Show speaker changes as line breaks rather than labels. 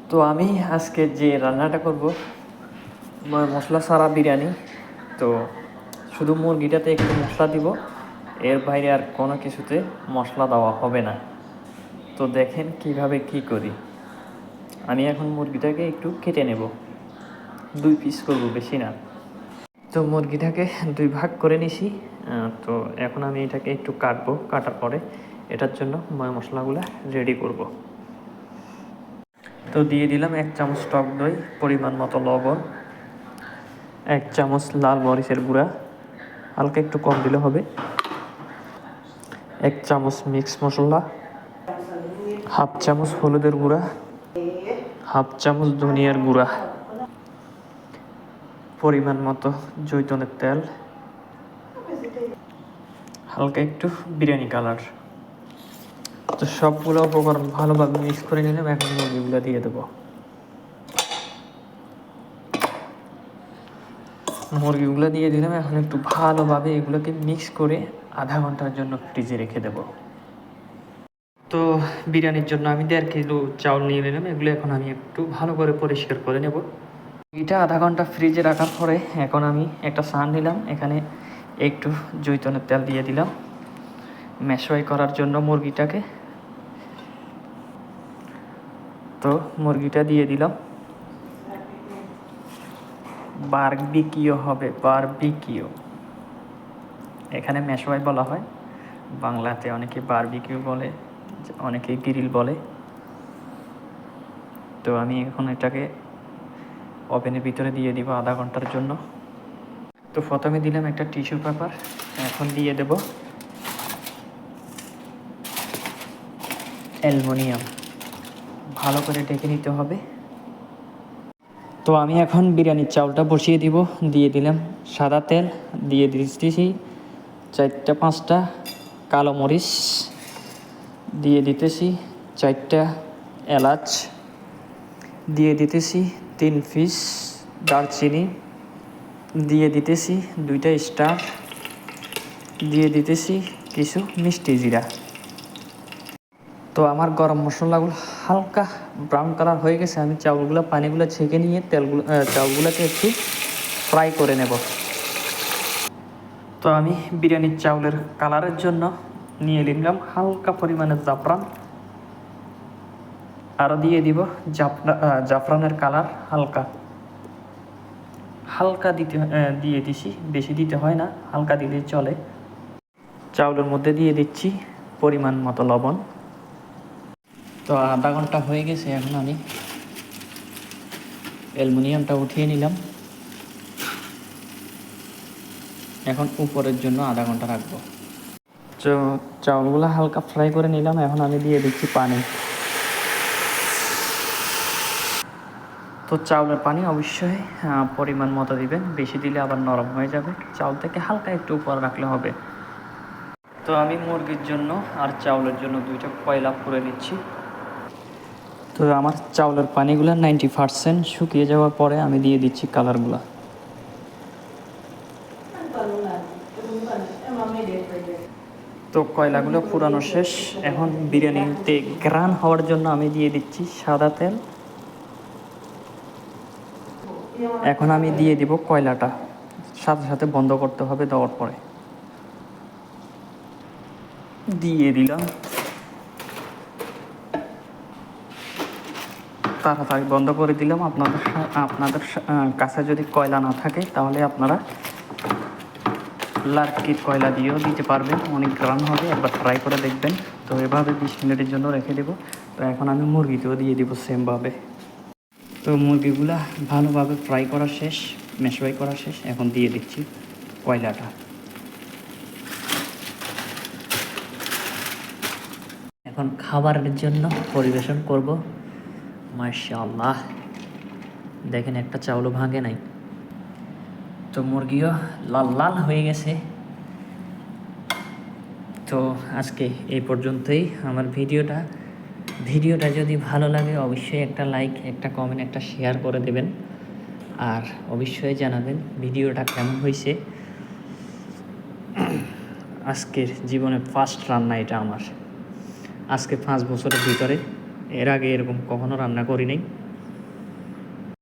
তো আমি আজকে যে রান্নাটা করব মশলা ছাড়া বিরিয়ানি। তো শুধু মুরগিটাতে একটু মশলা দিব, এর বাইরে আর কোনো কিছুতে মশলা দেওয়া হবে না। তো দেখেন কিভাবে কি করি। আমি এখন মুরগিটাকে একটু কেটে নেব, 2 পিস করব, বেশি না। তো মুরগিটাকে 2 ভাগ করে নিছি। তো এখন আমি এটাকে একটু কাটবো, কাটার পরে এটার জন্য মশলাগুলো রেডি করব। তো দিয়ে দিলাম 1 চামচ টক দই, পরিমাণ মতো লবণ, 1 চামচ লাল মরিচের গুঁড়া, হালকা একটু কম দিলে হবে, 1 চামচ মিক্স মশলা, 1/2 চামচ হলুদের গুঁড়া, 1/2 চামচ ধনিয়ার গুঁড়া, পরিমাণ মতো জৈতুনের তেল, হালকা একটু বিরিয়ানি কালার। তো সবগুলো উপকরণ ভালোভাবে মিক্স করে নিলাম। এখন মুরগিগুলো দিয়ে দেবো। মুরগিগুলো দিয়ে দিলাম। এখন একটু ভালোভাবে এগুলোকে মিক্স করে আধা ঘন্টার জন্য ফ্রিজে রেখে দেব। তো বিরিয়ানির জন্য আমি 1.5 কিলো চাউল নিয়ে নিলাম। এগুলো এখন আমি একটু ভালো করে পরিষ্কার করে নেব। এটা আধা ঘন্টা ফ্রিজে রাখার পরে এখন আমি একটা সান নিলাম, এখানে একটু জৈতুনের তেল দিয়ে দিলাম মেশওয়াই করার জন্য মুরগিটাকে। তো মুরগিটা দিয়ে দিলাম। বারবিকিউ হবে, বারবিকিউ, এখানে মেশওয়াই বলা হয়, বাংলাতে অনেকে বারবিকিউ বলে, অনেকে গ্রিল বলে। তো আমি এখন এটাকে ওভেনের ভিতরে দিয়ে দিব আধা ঘন্টার জন্য। তো প্রথমে দিলাম একটা টিস্যু পেপার, এখন দিয়ে দেব অ্যালুমিনিয়াম, ভালো করে ঢেকে নিতে হবে। তো আমি এখন বিরিয়ানির চাউলটা বসিয়ে দিব। দিয়ে দিলাম সাদা তেল, দিয়ে দিতেছি 4-5টা কালো মরিচ, দিয়ে দিতেছি 4টা এলাচ, দিয়ে দিতেছি 3 পিস দারচিনি, দিয়ে দিতেছি 2টা স্টার, দিয়ে দিতেছি কিছু মিষ্টি জিরা। তো আমার গরম মশলাগুলো হালকা ব্রাউন কালার হয়ে গেছে। আমি চাউলগুলো পানিগুলো ছেঁকে নিয়ে চাউলগুলোকে একটু ফ্রাই করে নেব। তো আমি বিরিয়ানির চাউলের কালারের জন্য নিয়ে নিলাম হালকা পরিমাণে জাফরান, আরও দিয়ে দিব জাফরানের কালার হালকা হালকা দিয়ে দিছি, বেশি দিতে হয় না, হালকা দিলেই চলে। চাউলের মধ্যে দিয়ে দিচ্ছি পরিমাণ মতো লবণ। তো আধা ঘন্টা হয়ে গেছে। এখন আমি অ্যালুমিনিয়ামটা উঠিয়ে নিলাম। এখন উপরের জন্য আধা ঘন্টা রাখবো। তো চাউলগুলো হালকা ফ্রাই করে নিলাম। এখন আমি দিয়ে দিচ্ছি পানি। তো চাউলের পানি অবশ্যই পরিমাণ মতো দিবেন, বেশি দিলে আবার নরম হয়ে যাবে। চাউল থেকে হালকা একটু উপর রাখলে হবে। তো আমি মুরগির জন্য আর চাউলের জন্য 2টা কয়লা করে নিচ্ছি। তো আমার চাউলের পানিগুলো 90% শুকিয়ে যাওয়ার পরে আমি দিয়ে দিচ্ছি কালারগুলো। তো কয়লাগুলো পুরানো শেষ। এখন বিরিয়ানিতে গ্রান হওয়ার জন্য আমি দিয়ে দিচ্ছি সাদা তেল। এখন আমি দিয়ে দিব কয়লাটা, সাথে সাথে বন্ধ করতে হবে। দেওয়ার পরে দিয়ে দিলাম, তাড়াতাড়ি বন্ধ করে দিলাম। আপনাদের কাছে যদি কয়লা না থাকে তাহলে আপনারা লার্কির কয়লা দিয়েও দিতে পারবেন, অনেক গ্রান হবে। একবার ট্রাই করে দেখবেন। তো এভাবে 20 মিনিটের জন্য রেখে দেব। তো এখন আমি মুরগিতেও দিয়ে দিব সেমভাবে। তো মুরগিগুলা ভালোভাবে ফ্রাই করা শেষ, মেশওয়াই করা শেষ। এখন দিয়ে দিচ্ছি কয়লাটা। এখন খাবারের জন্য পরিবেশন করব। মাশাআল্লাহ, দেখেন একটা চাউলও ভাঙে নাই। তো মুরগিও লাল লাল হয়ে গেছে। তো আজকে এই পর্যন্তই আমার ভিডিওটা যদি ভালো লাগে অবশ্যই একটা লাইক, একটা কমেন্ট, একটা শেয়ার করে দেবেন। আর অবশ্যই জানাবেন ভিডিওটা কেমন হয়েছে। আজকের জীবনের ফার্স্ট রান্না এটা আমার, আজকে 5 বছরের ভিতরে। এর আগে এরকম কখনো রান্না করি নাই।